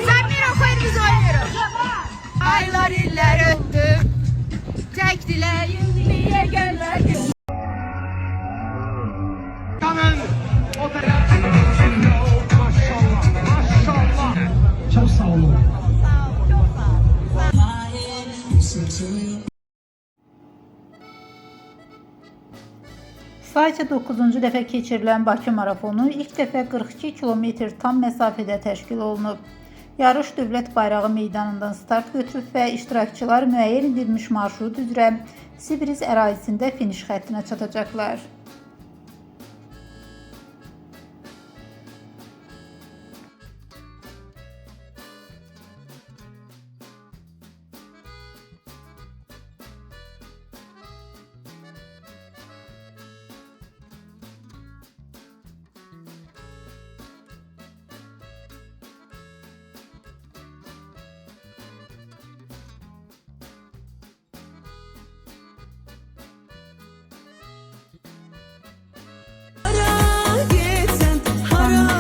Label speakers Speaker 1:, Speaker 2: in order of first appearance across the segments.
Speaker 1: Sen bir okuyun biz oynuyoruz. Aylar iller öptüm. Tek dileğim niye gelmedin?
Speaker 2: Maşallah. Çok sağ olun.
Speaker 3: Sayca 9-cu dəfə keçirilən Bakı marafonu ilk dəfə 42 kilometr tam məsafədə təşkil olunub. Yarış Dövlət Bayrağı meydanından start götürüb və iştirakçılar müəyyən edilmiş marşrut üzrə Sibriz ərazisində finiş xəttinə çatacaqlar.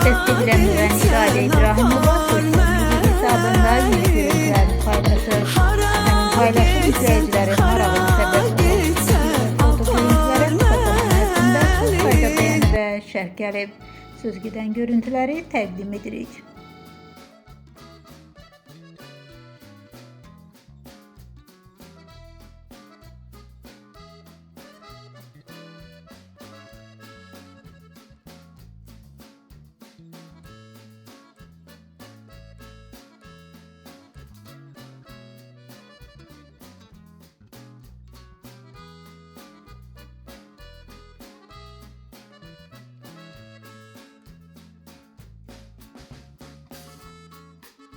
Speaker 3: Test edilen Müren İrade İbrahimova sosyal hesabında yeni görüntüler paylaşır. Paylaşım izleyicilerin marağına sebep oldu. Fotoğrafların fotoğrafında sayıda beğeni ve şərh gəlib. Söz gedən görüntüləri təqdim edirik.